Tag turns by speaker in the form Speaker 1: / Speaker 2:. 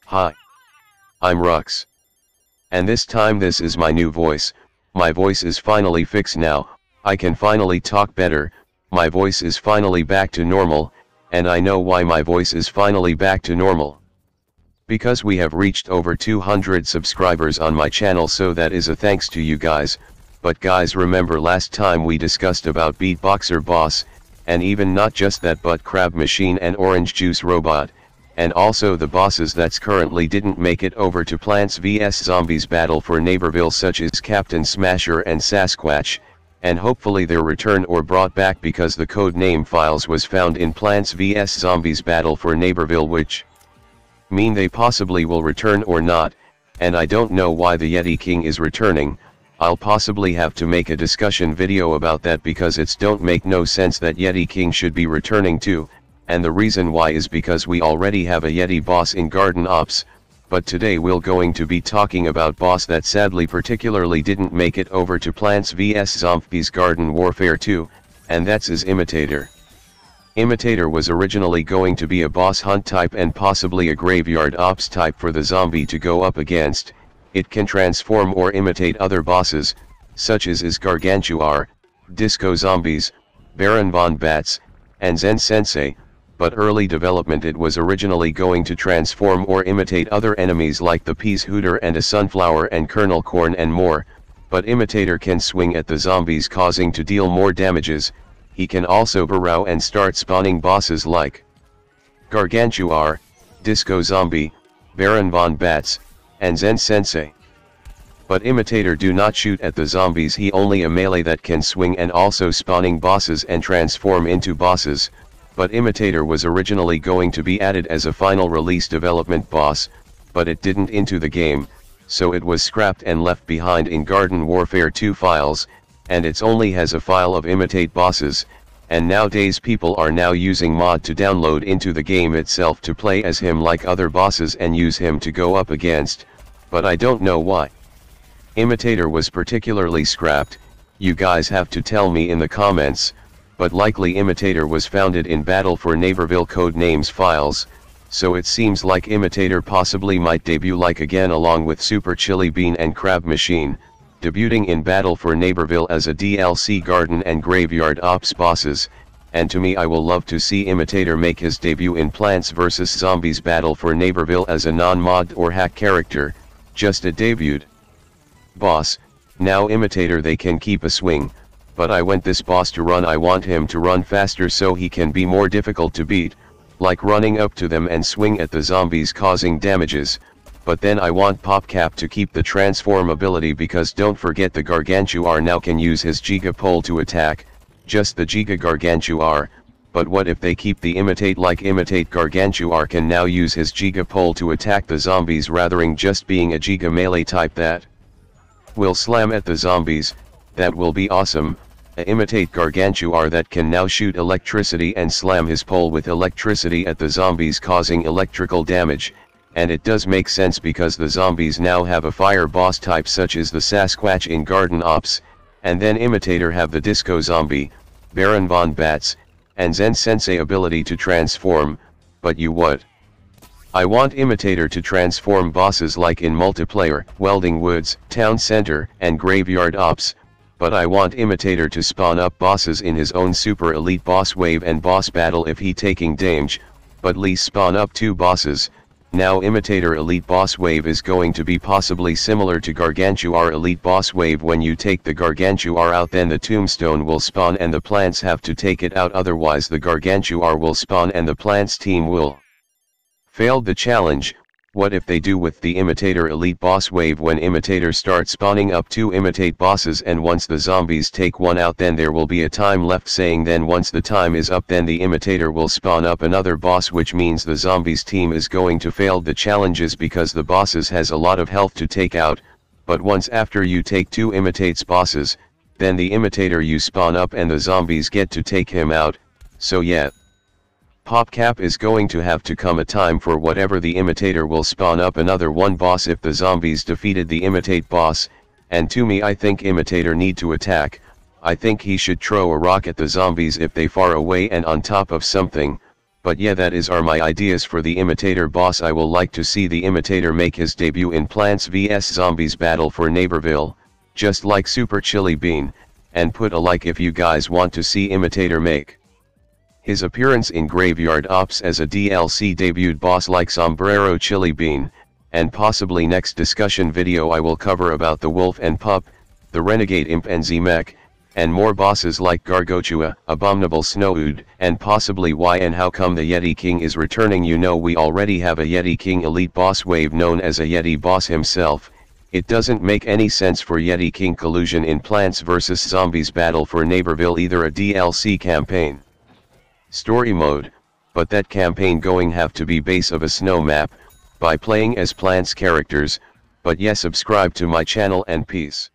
Speaker 1: Hi. I'm Rux. And this time this is my new voice. My voice is finally fixed now, I can finally talk better, my voice is finally back to normal, and I know why my voice is finally back to normal. Because we have reached over 200 subscribers on my channel, so that is a thanks to you guys. But guys, remember last time we discussed about Beatboxer Boss, and even not just that but Crab Machine and Orange Juice Robot, and also the bosses that's currently didn't make it over to Plants vs Zombies Battle for Neighborville, such as Captain Smasher and Sasquatch, and hopefully their return or brought back because the code name files was found in Plants vs Zombies Battle for Neighborville, which mean they possibly will return or not, and I don't know why the Yeti King is returning. I'll possibly have to make a discussion video about that because it's don't make no sense that Yeti King should be returning too, and the reason why is because we already have a Yeti boss in Garden Ops, but today we're going to be talking about boss that sadly particularly didn't make it over to Plants vs Zombies Garden Warfare 2, and that's his Imitator. Imitator was originally going to be a boss hunt type and possibly a graveyard ops type for the zombie to go up against. It can transform or imitate other bosses, such as is Gargantuar, Disco Zombies, Baron Von Bats, and Zen Sensei, but early development it was originally going to transform or imitate other enemies like the Peas Hooter and a Sunflower and Kernel Corn and more, but Imitator can swing at the zombies causing to deal more damages. He can also burrow and start spawning bosses like Gargantuar, Disco Zombie, Baron Von Bats, and Zen Sensei. But Imitator do not shoot at the zombies, he only a melee that can swing and also spawning bosses and transform into bosses, but Imitator was originally going to be added as a final release development boss, but it didn't into the game, so it was scrapped and left behind in Garden Warfare 2 files, and it's only has a file of imitate bosses, and nowadays people are now using mod to download into the game itself to play as him like other bosses and use him to go up against, but I don't know why Imitator was particularly scrapped. You guys have to tell me in the comments, but likely Imitator was founded in Battle for Neighborville code names files, so it seems like Imitator possibly might debut like again along with Super Chili Bean and Crab Machine, debuting in Battle for Neighborville as a DLC Garden and Graveyard Ops bosses, and to me I will love to see Imitator make his debut in Plants vs Zombies Battle for Neighborville as a non-mod or hack character, just a debuted boss. Now Imitator they can keep a swing, but I want this boss to run, I want him to run faster so he can be more difficult to beat, like running up to them and swing at the zombies causing damages. But then I want PopCap to keep the transform ability, because don't forget the Gargantuar now can use his Giga pole to attack, just the Giga Gargantuar, but what if they keep the imitate, like imitate Gargantuar can now use his Giga pole to attack the zombies rather than just being a Giga melee type that will slam at the zombies. That will be awesome. Imitate Gargantuar that can now shoot electricity and slam his pole with electricity at the zombies causing electrical damage. And it does make sense because the zombies now have a fire boss type such as the Sasquatch in Garden Ops, and then Imitator have the Disco Zombie, Baron Von Bats, and Zen Sensei ability to transform. But you what? I want Imitator to transform bosses like in multiplayer, Welding Woods, Town Center, and Graveyard Ops, but I want Imitator to spawn up bosses in his own super elite boss wave and boss battle if he taking damage, but least spawn up 2 bosses. Now Imitator Elite Boss Wave is going to be possibly similar to Gargantuar Elite Boss Wave. When you take the Gargantuar out, then the Tombstone will spawn and the plants have to take it out, otherwise the Gargantuar will spawn and the plants team will failed the challenge. What if they do with the Imitator Elite Boss Wave when Imitator starts spawning up 2 imitate bosses, and once the zombies take one out then there will be a time left, saying then once the time is up then the Imitator will spawn up another boss, which means the zombies team is going to fail the challenges because the bosses has a lot of health to take out, but once after you take 2 imitates bosses, then the Imitator you spawn up and the zombies get to take him out. So yeah, PopCap is going to have to come a time for whatever the Imitator will spawn up another one boss if the zombies defeated the imitate boss, and to me I think Imitator need to attack. I think he should throw a rock at the zombies if they far away and on top of something, But yeah, that is are my ideas for the Imitator boss. I will like to see the Imitator make his debut in Plants vs Zombies Battle for Neighborville, just like Super Chili Bean, and put a like if you guys want to see Imitator make his appearance in Graveyard Ops as a DLC debuted boss like Sombrero Chili Bean, and possibly next discussion video I will cover about the Wolf and Pup, the Renegade Imp and Z-Mech, and more bosses like Gargotua, Abominable Snowwood, and possibly why and how come the Yeti King is returning. You know, we already have a Yeti King elite boss wave known as a Yeti boss himself. It doesn't make any sense for Yeti King collusion in Plants vs Zombies Battle for Neighborville, either a DLC campaign story mode, but that campaign going have to be base of a snow map, by playing as Plants characters. But yeah, subscribe to my channel and peace.